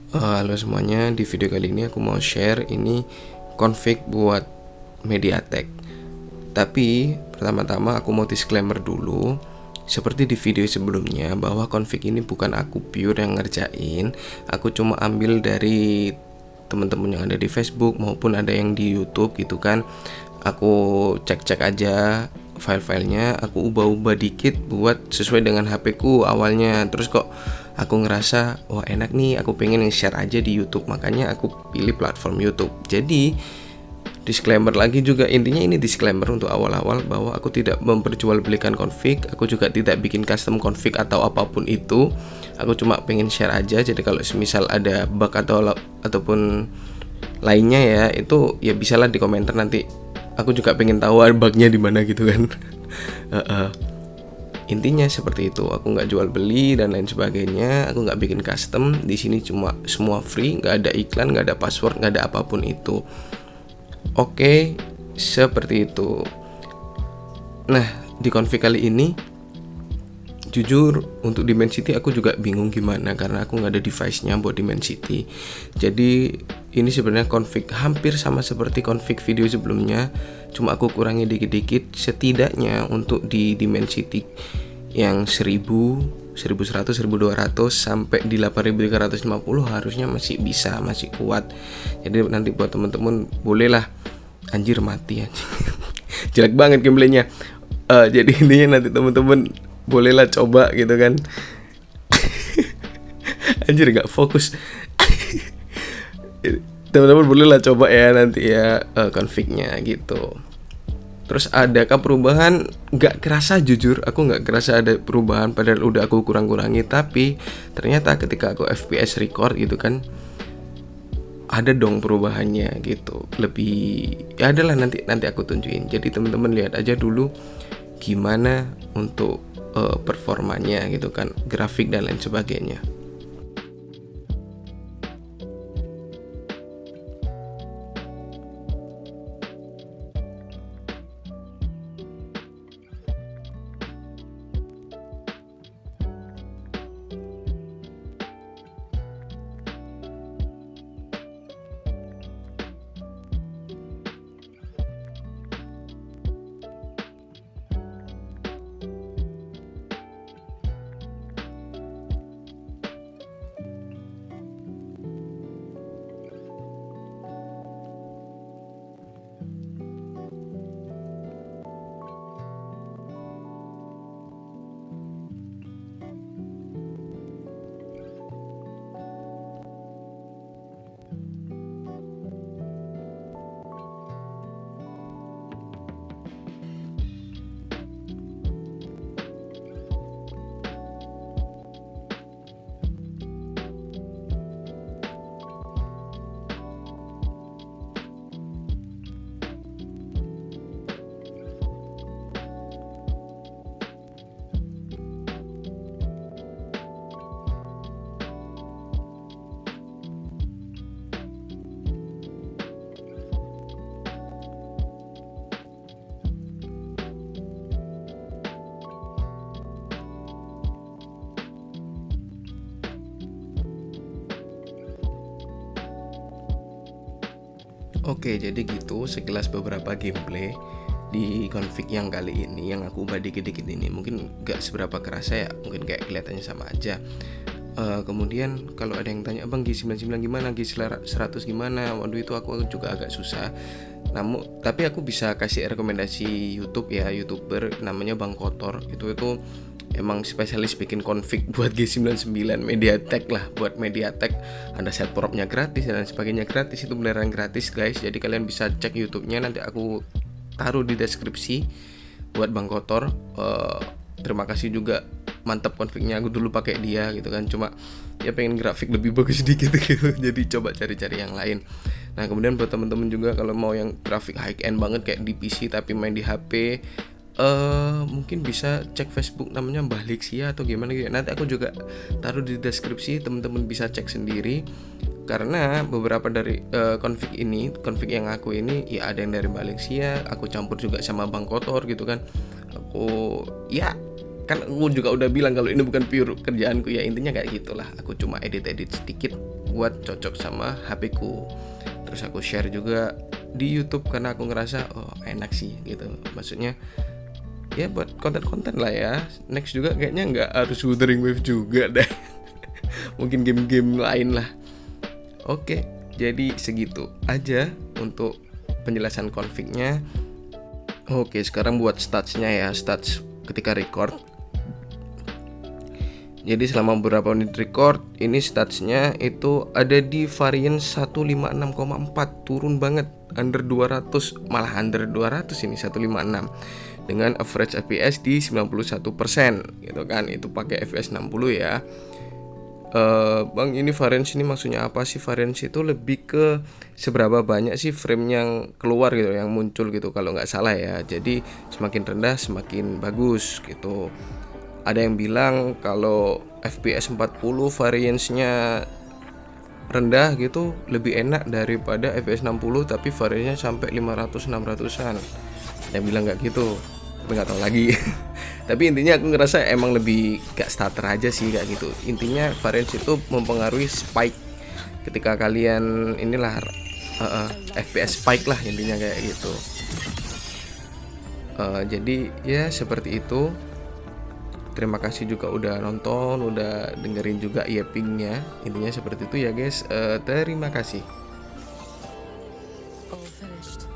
Halo semuanya, di video kali ini aku mau share ini config buat MediaTek. Tapi pertama-tama aku mau disclaimer dulu, seperti di video sebelumnya, bahwa config ini bukan aku pure yang ngerjain. Aku cuma ambil dari teman-teman yang ada di Facebook maupun ada yang di YouTube gitu kan. Aku cek-cek aja file-filenya, aku ubah-ubah dikit buat sesuai dengan HP ku awalnya. Terus kok aku ngerasa wah enak nih, aku pengen share aja di YouTube, makanya aku pilih platform YouTube. Jadi disclaimer lagi juga, intinya ini disclaimer untuk awal-awal bahwa aku tidak memperjualbelikan config, aku juga tidak bikin custom config atau apapun itu. Aku cuma pengen share aja. Jadi kalau semisal ada bug ataupun lainnya ya, itu ya bisalah di komentar, nanti aku juga pengen tahu bugnya di mana gitu kan. Intinya seperti itu. Aku nggak jual beli dan lain sebagainya. Aku nggak bikin custom. Di sini cuma semua free, nggak ada iklan, nggak ada password, nggak ada apapun itu. Oke, seperti itu. Nah, di config kali ini, jujur untuk Dimensity aku juga bingung gimana, karena aku nggak ada device-nya buat Dimensity. Jadi ini sebenarnya config hampir sama seperti config video sebelumnya, cuma aku kurangi dikit-dikit. Setidaknya untuk di Dimensity yang 1000, 1100, 1200 sampai di 8350 harusnya masih bisa, masih kuat. Jadi nanti buat temen-temen bolehlah, anjir mati anjir. Jelek banget gameplaynya. Jadi intinya nanti temen-temen bolehlah coba gitu kan. Anjir gak fokus. Teman-teman bolehlah coba ya nanti ya config-nya gitu. Terus adakah perubahan? Gak kerasa, jujur aku gak kerasa ada perubahan, padahal udah aku kurang-kurangi. Tapi ternyata ketika aku FPS record gitu kan, ada dong perubahannya gitu. Lebih ya adalah, nanti aku tunjukin. Jadi teman-teman lihat aja dulu gimana untuk performanya gitu kan, grafik dan lain sebagainya. Oke, jadi gitu sekilas beberapa gameplay di config yang kali ini, yang aku ubah dikit-dikit ini. Mungkin gak seberapa kerasa ya, mungkin kayak kelihatannya sama aja. Kemudian kalau ada yang tanya, Bang G99 gimana, G100 gimana? Waduh, itu aku juga agak susah. Tapi aku bisa kasih rekomendasi YouTube ya, YouTuber namanya Bang Kotor. Itu emang spesialis bikin config buat G99 MediaTek lah. Buat MediaTek ada set propnya gratis dan sebagainya gratis, itu beneran gratis guys. Jadi kalian bisa cek YouTube-nya, nanti aku taruh di deskripsi buat Bang Kotor. Terima kasih juga, mantap config-nya, aku dulu pakai dia gitu kan, cuma ya pengen grafik lebih bagus sedikit gitu, jadi coba cari-cari yang lain. Nah kemudian buat temen-temen juga kalau mau yang grafik high end banget kayak di PC tapi main di HP, mungkin bisa cek Facebook namanya Mbah Lixia atau gimana gitu. Nanti aku juga taruh di deskripsi, teman-teman bisa cek sendiri. Karena beberapa dari config yang aku ini ya ada yang dari Mbah Lixia, aku campur juga sama Bang Kotor gitu kan. Aku ya kan aku juga udah bilang kalau ini bukan pure kerjaanku ya, intinya kayak gitulah. Aku cuma edit sedikit buat cocok sama HP ku. Terus aku share juga di YouTube karena aku ngerasa oh enak sih gitu. Maksudnya ya buat konten-konten lah ya. Next juga kayaknya nggak harus Wuthering Waves juga deh. Mungkin game-game lain lah. Oke, jadi segitu aja untuk penjelasan config-nya. Oke, sekarang buat stats-nya ya. Stats ketika record. Jadi selama beberapa menit record, ini statsnya itu ada di varian 156,4, turun banget, under 200, malah under 200 ini 156 dengan average FPS di 91% gitu kan. Itu pakai FPS 60 ya. Bang, ini variance ini maksudnya apa sih? Variance itu lebih ke seberapa banyak sih frame yang keluar gitu, yang muncul gitu kalau nggak salah ya. Jadi semakin rendah semakin bagus gitu. Ada yang bilang kalau FPS 40 variance-nya rendah gitu lebih enak daripada FPS 60 tapi variance-nya sampai 500-600an. Ada yang bilang nggak gitu, tapi nggak tahu lagi. Tapi intinya aku ngerasa emang lebih gak starter aja sih kayak gitu. Intinya variance itu mempengaruhi spike ketika kalian inilah FPS spike lah intinya kayak gitu. Jadi ya seperti itu. Terima kasih juga udah nonton, udah dengerin juga yappingnya. Intinya seperti itu ya guys. Terima kasih. All finished.